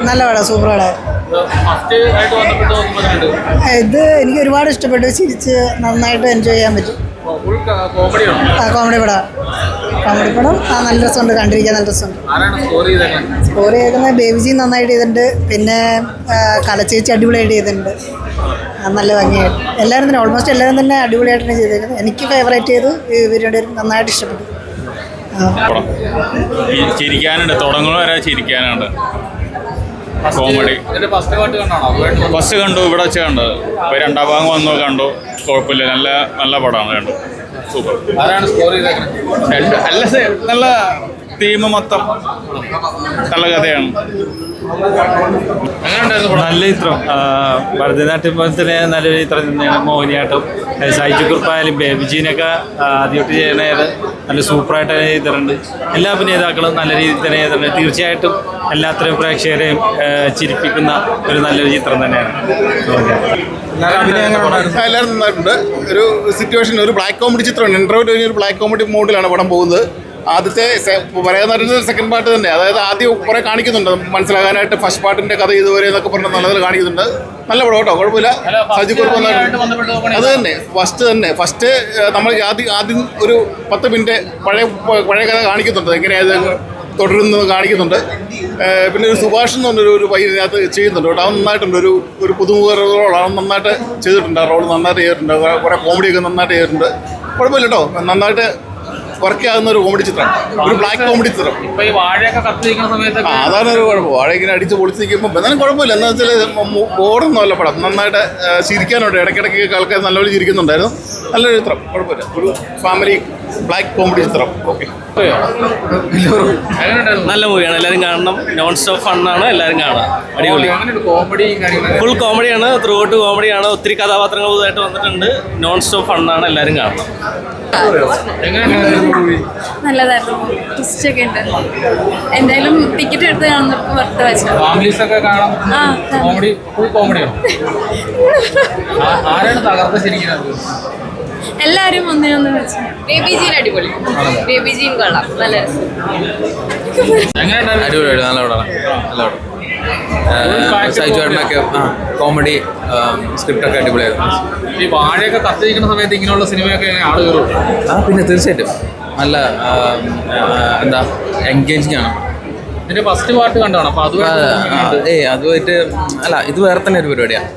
നല്ല പടം, സൂപ്പർ പടം. ഇത് എനിക്ക് ഒരുപാട് ഇഷ്ടപ്പെട്ടു. ചിരിച്ച് നന്നായിട്ട് എൻജോയ് ചെയ്യാൻ പറ്റും. കോമഡി പടം. കോമഡി പടം നല്ല രസമുണ്ട്, കണ്ടിരിക്കാൻ നല്ല രസമുണ്ട്. സ്കോർ ചെയ്തേക്കുന്നത് ബേബിജി നന്നായിട്ട് ചെയ്തിട്ടുണ്ട്. പിന്നെ കലച്ചേച്ചി അടിപൊളിയായിട്ട് ചെയ്തിട്ടുണ്ട്. നല്ല ഭംഗിയായിട്ട് എല്ലാവരും തന്നെ, ഓൾമോസ്റ്റ് എല്ലാവരും തന്നെ അടിപൊളിയായിട്ടാണ് ചെയ്തേക്കുന്നത്. എനിക്ക് ഫേവറേറ്റ് ചെയ്തു, ഇവരുടെ നന്നായിട്ട് ഇഷ്ടപ്പെട്ടു. ചിരിക്കാനുണ്ട്, തുടങ്ങുന്ന വരെ ചിരിക്കാനുണ്ട്. കോമഡി ഫസ്റ്റ് കണ്ടു, ഇവിടെ വെച്ച് കണ്ടത്. ഇപ്പോൾ രണ്ടാം ഭാഗം വന്നു കണ്ടു, കുഴപ്പമില്ല, നല്ല നല്ല പടമാണ്. കണ്ടു, സൂപ്പർ. നല്ല തീം മൊത്തം നല്ല കഥയാണ്. നല്ല ചിത്രം. ഭരതനാട്യം പോലെ തന്നെ നല്ലൊരു ചിത്രം തന്നെയാണ്. മോഹിനിയാട്ടം, സൈജു കുറുപ്പായാലും ബേബിജീനൊക്കെ ആദ്യമായിട്ട് ചെയ്യുന്നത് നല്ല സൂപ്പറായിട്ട് ചെയ്തിട്ടുണ്ട്. എല്ലാ അഭിനേതാക്കളും നല്ല രീതിയിൽ തന്നെ ചെയ്തിട്ടുണ്ട്. തീർച്ചയായിട്ടും എല്ലാത്തരം പ്രേക്ഷകരെയും ചിരിപ്പിക്കുന്ന ഒരു നല്ലൊരു ചിത്രം തന്നെയാണ്. എല്ലാവരും നന്നായിട്ടുണ്ട്. ഒരു സിറ്റുവേഷൻ, ഒരു ബ്ലാക്ക് കോമഡി ചിത്രമാണ്. ഇൻട്രോട്ട് കഴിഞ്ഞ ഒരു ബ്ലാക്ക് കോമഡി മോഡിലാണ് പടം പോകുന്നത്. ആദ്യത്തെ പറയാൻ സെക്കൻഡ് പാർട്ട് തന്നെ, അതായത് ആദ്യം കുറേ കാണിക്കുന്നുണ്ട് മനസ്സിലാകാനായിട്ട്. ഫസ്റ്റ് പാർട്ടിൻ്റെ കഥ ഇതുവരെ എന്നൊക്കെ പറഞ്ഞ് നല്ലതിൽ കാണിക്കുന്നുണ്ട്. നല്ല പടം കേട്ടോ, കുഴപ്പമില്ല. സജി കുറുപ്പ് അത് തന്നെ ഫസ്റ്റ് നമ്മൾ ആദ്യം ഒരു 10 മിനിറ്റ് പഴയ കഥ കാണിക്കുന്നുണ്ട്, എങ്ങനെയത് തുടരുന്നത് കാണിക്കുന്നുണ്ട്. പിന്നെ ഒരു സുഭാഷ് എന്ന് പറഞ്ഞൊരു പയ്യനകത്ത് ചെയ്യുന്നുണ്ട് കേട്ടോ. അവൻ നന്നായിട്ടുണ്ട്. ഒരു പുതുമുഖ റോളാണ്, അവൻ നന്നായിട്ട് ചെയ്തിട്ടുണ്ട്. ആ റോൾ നന്നായിട്ട് ചെയ്തിട്ടുണ്ട്. കുറേ കോമഡിയൊക്കെ നന്നായിട്ട് ചെയ്തിട്ടുണ്ട്. കുഴപ്പമില്ല കേട്ടോ, നന്നായിട്ട് വർക്ക് ആകുന്ന ഒരു കോമഡി ചിത്രം, ഒരു ബ്ലാക്ക് കോമഡി ചിത്രം. അതാണ് ഒരു കുഴപ്പം. വാഴ ഇങ്ങനെ അടിച്ച് പൊളിച്ച് നിൽക്കുമ്പോൾ എന്നാലും കുഴപ്പമില്ല. എന്താ വെച്ചാൽ ഓടുന്നല്ല അല്ല പടം, നന്നായിട്ട് ചിരിക്കാനുണ്ട്. ഇടയ്ക്കിടയ്ക്ക് ആൾക്കാർ നല്ലപോലെ ചിരിക്കുന്നുണ്ടായിരുന്നു. നല്ലൊരു ചിത്രം, കുഴപ്പമില്ല. ഒരു ഫാമിലി ബ്ലാക്ക് കോമഡി ചിത്രം. ഓക്കെ, നല്ല മൂവിയാണ്, എല്ലാവരും കാണണം. നോൺ സ്റ്റോപ്പ് ഫണ്ണാണ്, എല്ലാവരും കാണാം. അടിപൊളി ഫുൾ കോമഡിയാണ്, ത്രൂ ഔട്ട് കോമഡിയാണ്. ഒത്തിരി കഥാപാത്രങ്ങൾ പുതുതായിട്ട് വന്നിട്ടുണ്ട്. നോൺ സ്റ്റോപ്പ് ഫണ്ണാണ്, എല്ലാവരും കാണണം. നല്ലതായിരുന്നു, ട്വിസ്റ്റൊക്കെ ഉണ്ട്. എന്തായാലും ടിക്കറ്റ് എടുത്ത് കാണുന്നപ്പോൾ വെറുതെ വെച്ചു. എല്ലാവരും ഒന്നിനൊന്ന് വെച്ചു. ബേബിജീൻ അടിപൊളി, ബേബിജീൻ കൊള്ളാം, നല്ല രസം. അടിപൊളിയായിട്ട് നല്ല പടമാണ്, നല്ല പടം. സൈജു ചേട്ടനൊക്കെ കോമഡി സ്ക്രിപ്റ്റൊക്കെ അടിപൊളിയായിരുന്നു. ഈ വാഴയൊക്കെ കത്തിരിക്കുന്ന സമയത്ത് ഇങ്ങനെയുള്ള സിനിമയൊക്കെ ആള് കയറും. പിന്നെ തീർച്ചയായിട്ടും നല്ല എന്താ എൻഗേജിങ് ആണ്. ഇതിന്റെ ഫസ്റ്റ് പാർട്ട് കണ്ടാണ്. അപ്പൊ അതുമായിട്ട് അല്ല, ഇത് വേറെ തന്നെ ഒരു പരിപാടിയാണ്.